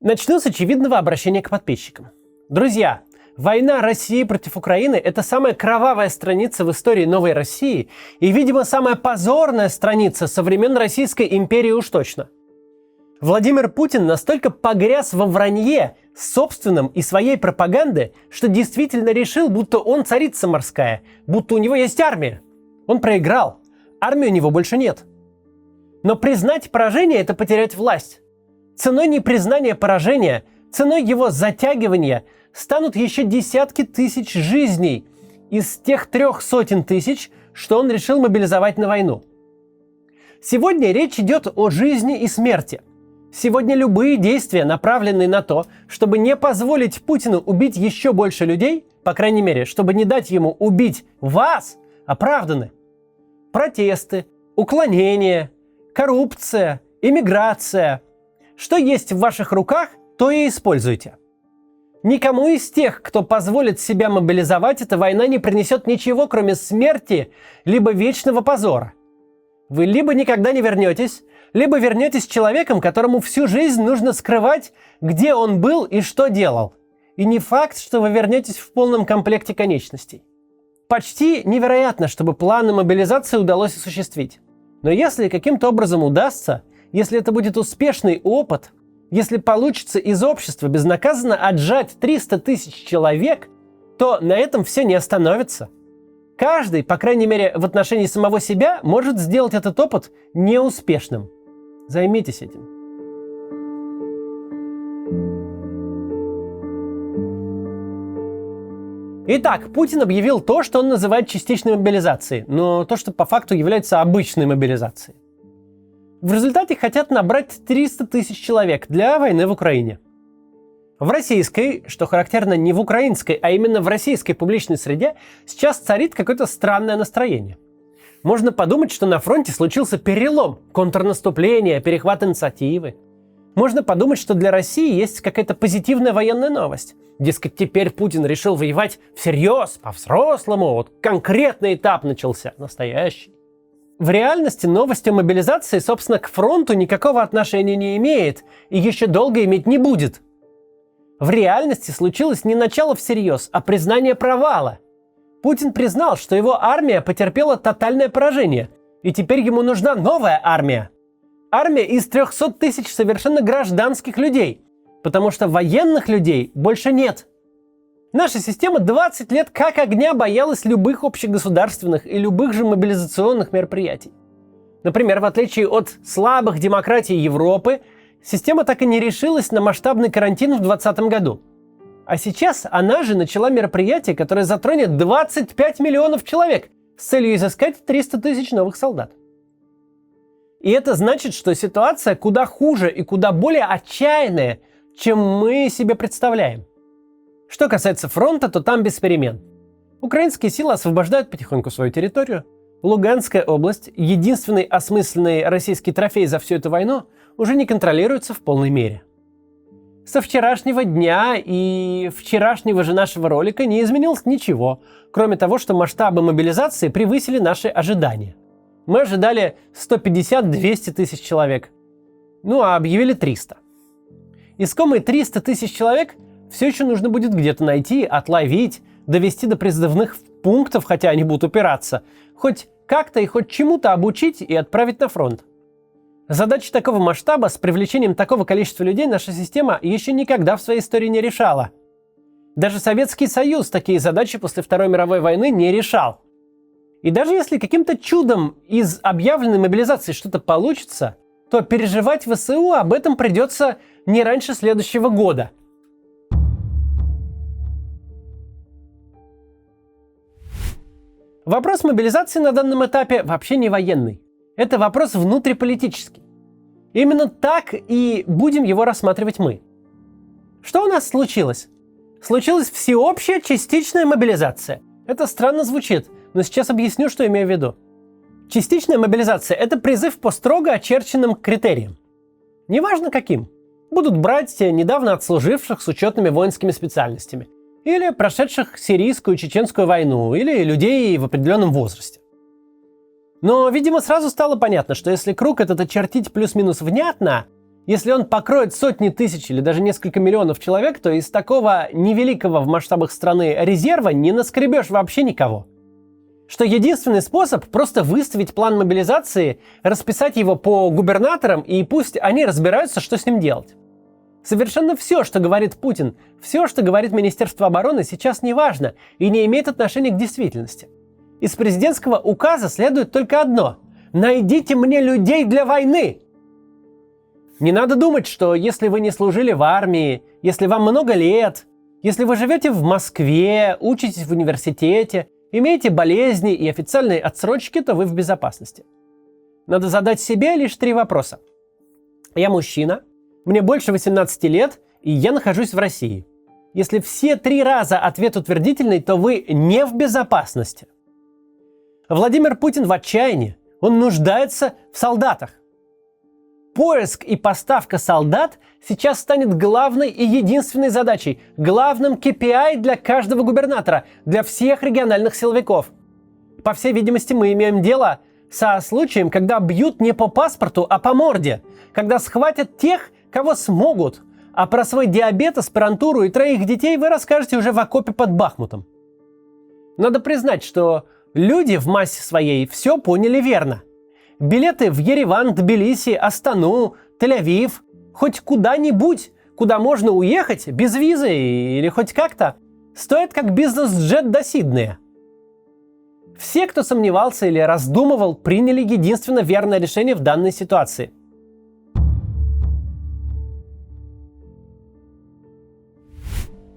Начну с очевидного обращения к подписчикам. Друзья, война России против Украины – это самая кровавая страница в истории новой России и, видимо, самая позорная страница со времен Российской империи уж точно. Владимир Путин настолько погряз во вранье собственном и своей пропаганды, что действительно решил, будто он царица морская, будто у него есть армия. Он проиграл. Армии у него больше нет. Но признать поражение – это потерять власть. Ценой непризнания поражения, ценой его затягивания станут еще десятки тысяч жизней из тех 300 тысяч, что он решил мобилизовать на войну. Сегодня речь идет о жизни и смерти. Сегодня любые действия, направленные на то, чтобы не позволить Путину убить еще больше людей, по крайней мере, чтобы не дать ему убить вас, оправданы. Протесты, уклонения, коррупция, иммиграция. Что есть в ваших руках, то и используйте. Никому из тех, кто позволит себя мобилизовать, эта война не принесет ничего, кроме смерти, либо вечного позора. Вы либо никогда не вернетесь, либо вернетесь человеком, которому всю жизнь нужно скрывать, где он был и что делал. И не факт, что вы вернетесь в полном комплекте конечностей. Почти невероятно, чтобы планы мобилизации удалось осуществить. Но если каким-то образом удастся, если это будет успешный опыт, если получится из общества безнаказанно отжать 300 тысяч человек, то на этом все не остановится. Каждый, по крайней мере в отношении самого себя, может сделать этот опыт неуспешным. Займитесь этим. Итак, Путин объявил то, что он называет частичной мобилизацией, но то, что по факту является обычной мобилизацией. В результате хотят набрать 300 тысяч человек для войны в Украине. В российской, что характерно не в украинской, а именно в российской публичной среде, сейчас царит какое-то странное настроение. Можно подумать, что на фронте случился перелом, контрнаступление, перехват инициативы. Можно подумать, что для России есть какая-то позитивная военная новость. Дескать, теперь Путин решил воевать всерьез, по-взрослому, вот конкретный этап начался, настоящий. В реальности новость о мобилизации, собственно, к фронту никакого отношения не имеет и еще долго иметь не будет. В реальности случилось не начало всерьез, а признание провала. Путин признал, что его армия потерпела тотальное поражение, и теперь ему нужна новая армия. Армия из 300 тысяч совершенно гражданских людей, потому что военных людей больше нет. Наша система 20 лет как огня боялась любых общегосударственных и любых же мобилизационных мероприятий. Например, в отличие от слабых демократий Европы, система так и не решилась на масштабный карантин в 2020 году. А сейчас она же начала мероприятие, которое затронет 25 миллионов человек с целью изыскать 300 тысяч новых солдат. И это значит, что ситуация куда хуже и куда более отчаянная, чем мы себе представляем. Что касается фронта, то там без перемен. Украинские силы освобождают потихоньку свою территорию. Луганская область, единственный осмысленный российский трофей за всю эту войну, уже не контролируется в полной мере. Со вчерашнего дня и вчерашнего же нашего ролика не изменилось ничего, кроме того, что масштабы мобилизации превысили наши ожидания. Мы ожидали 150-200 тысяч человек, а объявили 300. Искомые 300 тысяч человек все еще нужно будет где-то найти, отловить, довести до призывных пунктов, хотя они будут упираться, хоть как-то и хоть чему-то обучить и отправить на фронт. Задачи такого масштаба с привлечением такого количества людей наша система еще никогда в своей истории не решала. Даже Советский Союз такие задачи после Второй мировой войны не решал. И даже если каким-то чудом из объявленной мобилизации что-то получится, то переживать ВСУ об этом придется не раньше следующего года. Вопрос мобилизации на данном этапе вообще не военный. Это вопрос внутриполитический. Именно так и будем его рассматривать мы. Что у нас случилось? Случилась всеобщая частичная мобилизация. Это странно звучит, но сейчас объясню, что имею в виду. Частичная мобилизация – это призыв по строго очерченным критериям. Неважно каким. Будут брать недавно отслуживших с учетными воинскими специальностями. Или прошедших сирийскую, чеченскую войну, или людей в определенном возрасте. Но, видимо, сразу стало понятно, что если круг этот очертить плюс-минус внятно, Если он покроет сотни тысяч или даже несколько миллионов человек, то из такого невеликого в масштабах страны резерва не наскребешь вообще никого. Что единственный способ просто выставить план мобилизации, расписать его по губернаторам, и пусть они разбираются, что с ним делать. Совершенно все, что говорит Путин, все, что говорит Министерство обороны, сейчас не важно и не имеет отношения к действительности. Из президентского указа следует только одно – найдите мне людей для войны. Не надо думать, что если вы не служили в армии, если вам много лет, если вы живете в Москве, учитесь в университете, имеете болезни и официальные отсрочки, то вы в безопасности. Надо задать себе лишь 3 вопроса. Я мужчина, мне больше 18 лет, и я нахожусь в России. Если все 3 раза ответ утвердительный, то вы не в безопасности. Владимир Путин в отчаянии. Он нуждается в солдатах. Поиск и поставка солдат сейчас станет главной и единственной задачей, главным KPI для каждого губернатора, для всех региональных силовиков. По всей видимости, мы имеем дело со случаем, когда бьют не по паспорту, а по морде, когда схватят тех, кого смогут, а про свой диабет, аспирантуру и 3 детей вы расскажете уже в окопе под Бахмутом. Надо признать, что люди в массе своей все поняли верно. Билеты в Ереван, Тбилиси, Астану, Тель-Авив, хоть куда-нибудь, куда можно уехать без визы или хоть как-то, стоят как бизнес-джет до Сиднея. Все, кто сомневался или раздумывал, приняли единственно верное решение в данной ситуации.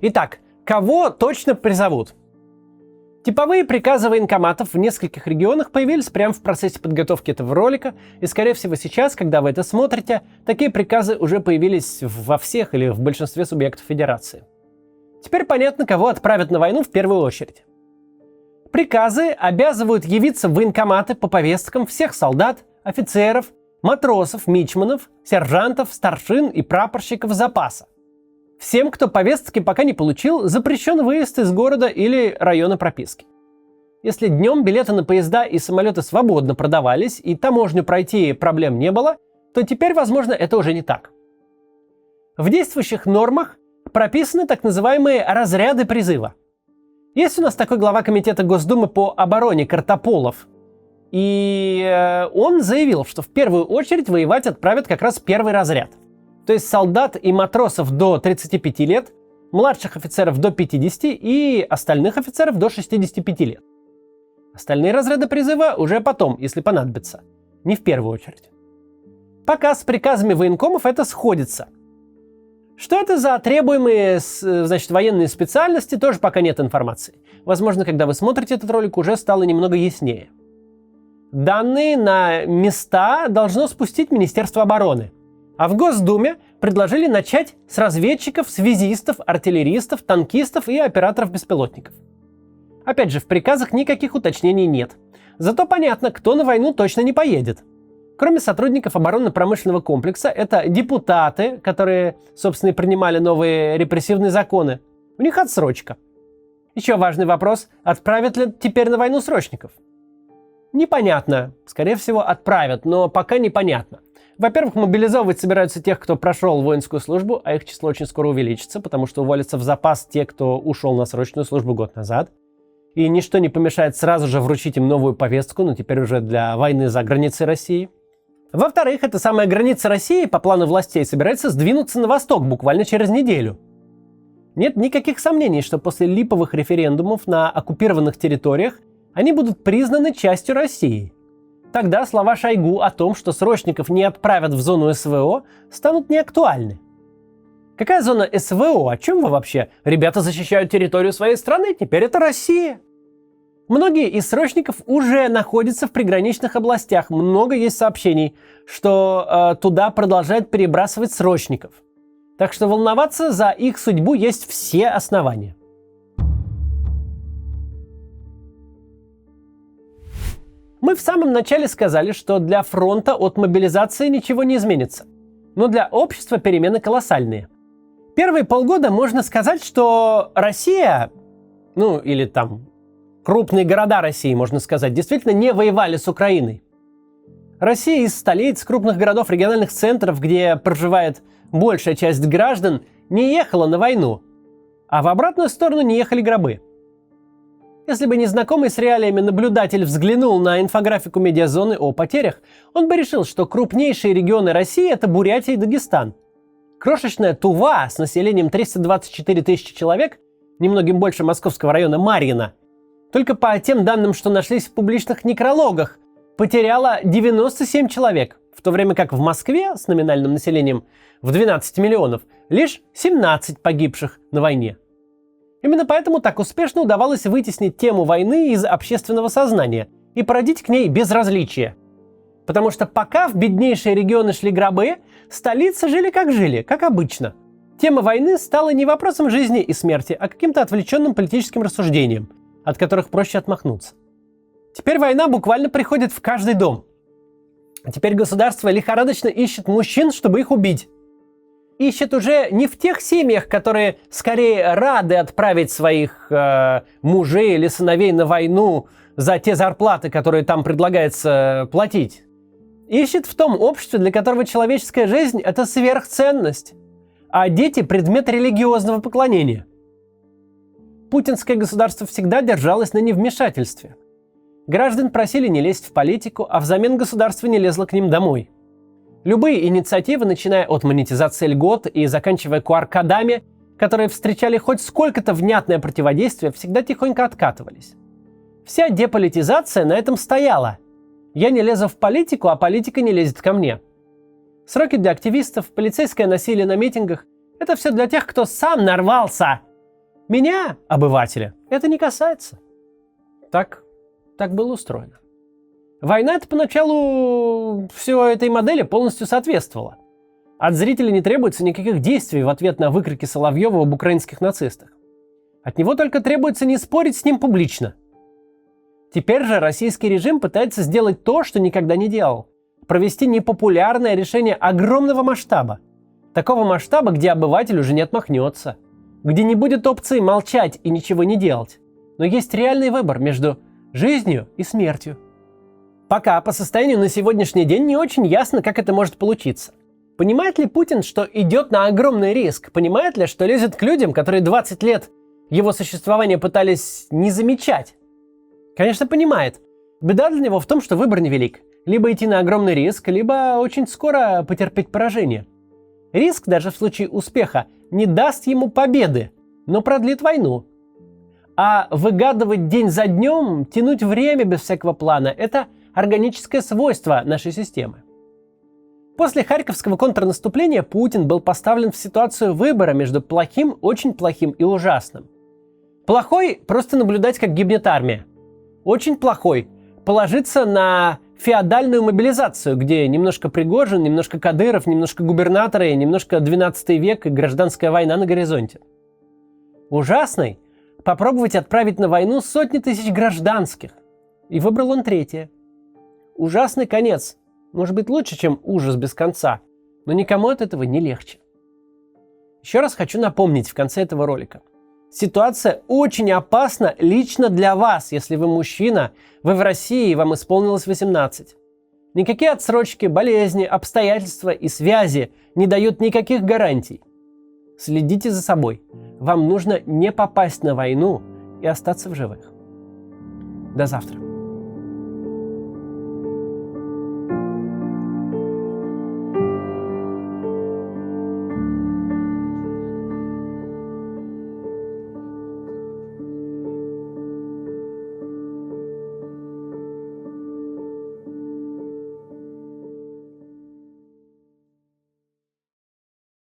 Итак, кого точно призовут? Типовые приказы военкоматов в нескольких регионах появились прямо в процессе подготовки этого ролика, и, скорее всего, сейчас, когда вы это смотрите, такие приказы уже появились во всех или в большинстве субъектов Федерации. Теперь понятно, кого отправят на войну в первую очередь. Приказы обязывают явиться в военкоматы по повесткам всех солдат, офицеров, матросов, мичманов, сержантов, старшин и прапорщиков запаса. Всем, кто повестки пока не получил, запрещен выезд из города или района прописки. Если днем билеты на поезда и самолеты свободно продавались и таможню пройти проблем не было, то теперь, возможно, это уже не так. В действующих нормах прописаны так называемые разряды призыва. Есть у нас такой глава комитета Госдумы по обороне Картополов. И он заявил, что в первую очередь воевать отправят как раз первый разряд. То есть солдат и матросов до 35 лет, младших офицеров до 50 и остальных офицеров до 65 лет. Остальные разряды призыва уже потом, если понадобится. Не в первую очередь. Пока с приказами военкомов это сходится. Что это за требуемые, военные специальности, тоже пока нет информации. Возможно, когда вы смотрите этот ролик, уже стало немного яснее. Данные на места должно спустить Министерство обороны. А в Госдуме предложили начать с разведчиков, связистов, артиллеристов, танкистов и операторов беспилотников. Опять же, в приказах никаких уточнений нет. Зато понятно, кто на войну точно не поедет. Кроме сотрудников оборонно-промышленного комплекса, это депутаты, которые, собственно, и принимали новые репрессивные законы. У них отсрочка. Еще важный вопрос, отправят ли теперь на войну срочников? Непонятно. Скорее всего, отправят, но пока непонятно. Во-первых, мобилизовывать собираются тех, кто прошел воинскую службу, а их число очень скоро увеличится, потому что уволятся в запас те, кто ушел на срочную службу год назад. И ничто не помешает сразу же вручить им новую повестку, но теперь уже для войны за границей России. Во-вторых, эта самая граница России по плану властей собирается сдвинуться на восток буквально через неделю. Нет никаких сомнений, что после липовых референдумов на оккупированных территориях они будут признаны частью России. Тогда слова Шойгу о том, что срочников не отправят в зону СВО, станут неактуальны. Какая зона СВО? О чем вы вообще? Ребята защищают территорию своей страны, теперь это Россия. Многие из срочников уже находятся в приграничных областях. Много есть сообщений, что туда продолжают перебрасывать срочников. Так что волноваться за их судьбу есть все основания. Мы в самом начале сказали, что для фронта от мобилизации ничего не изменится. Но для общества перемены колоссальные. Первые полгода можно сказать, что Россия, или там крупные города России, можно сказать, действительно не воевали с Украиной. Россия из столиц, крупных городов, региональных центров, где проживает большая часть граждан, не ехала на войну, а в обратную сторону не ехали гробы. Если бы незнакомый с реалиями наблюдатель взглянул на инфографику медиазоны о потерях, он бы решил, что крупнейшие регионы России – это Бурятия и Дагестан. Крошечная Тува с населением 324 тысячи человек, немногим больше московского района Марьино, только по тем данным, что нашлись в публичных некрологах, потеряла 97 человек, в то время как в Москве с номинальным населением в 12 миллионов лишь 17 погибших на войне. Именно поэтому так успешно удавалось вытеснить тему войны из общественного сознания и породить к ней безразличие. Потому что пока в беднейшие регионы шли гробы, столицы жили, как обычно. Тема войны стала не вопросом жизни и смерти, а каким-то отвлеченным политическим рассуждением, от которых проще отмахнуться. Теперь война буквально приходит в каждый дом. А теперь государство лихорадочно ищет мужчин, чтобы их убить. Ищет уже не в тех семьях, которые скорее рады отправить своих мужей или сыновей на войну за те зарплаты, которые там предлагается платить. Ищет в том обществе, для которого человеческая жизнь – это сверхценность, а дети – предмет религиозного поклонения. Путинское государство всегда держалось на невмешательстве. Граждан просили не лезть в политику, а взамен государство не лезло к ним домой. Любые инициативы, начиная от монетизации льгот и заканчивая QR-кодами, которые встречали хоть сколько-то внятное противодействие, всегда тихонько откатывались. Вся деполитизация на этом стояла. Я не лезу в политику, а политика не лезет ко мне. Сроки для активистов, полицейское насилие на митингах – это все для тех, кто сам нарвался. Меня, обывателя, это не касается. Так было устроено. Война-то поначалу все этой модели полностью соответствовала. От зрителя не требуется никаких действий в ответ на выкрики Соловьева об украинских нацистах. От него только требуется не спорить с ним публично. Теперь же российский режим пытается сделать то, что никогда не делал. Провести непопулярное решение огромного масштаба. Такого масштаба, где обыватель уже не отмахнется. Где не будет опции молчать и ничего не делать. Но есть реальный выбор между жизнью и смертью. Пока по состоянию на сегодняшний день не очень ясно, как это может получиться. Понимает ли Путин, что идет на огромный риск? Понимает ли, что лезет к людям, которые 20 лет его существования пытались не замечать? Конечно, понимает. Беда для него в том, что выбор невелик. Либо идти на огромный риск, либо очень скоро потерпеть поражение. Риск, даже в случае успеха, не даст ему победы, но продлит войну. А выгадывать день за днем, тянуть время без всякого плана – это органическое свойство нашей системы. После Харьковского контрнаступления Путин был поставлен в ситуацию выбора между плохим, очень плохим и ужасным. Плохой – просто наблюдать, как гибнет армия. Очень плохой – положиться на феодальную мобилизацию, где немножко Пригожин, немножко Кадыров, немножко губернаторы, немножко 12 век и гражданская война на горизонте. Ужасный – попробовать отправить на войну сотни тысяч гражданских. И выбрал он третье. Ужасный конец. Может быть лучше, чем ужас без конца, но никому от этого не легче. Еще раз хочу напомнить в конце этого ролика. Ситуация очень опасна лично для вас, если вы мужчина, вы в России и вам исполнилось 18. Никакие отсрочки, болезни, обстоятельства и связи не дают никаких гарантий. Следите за собой. Вам нужно не попасть на войну и остаться в живых. До завтра.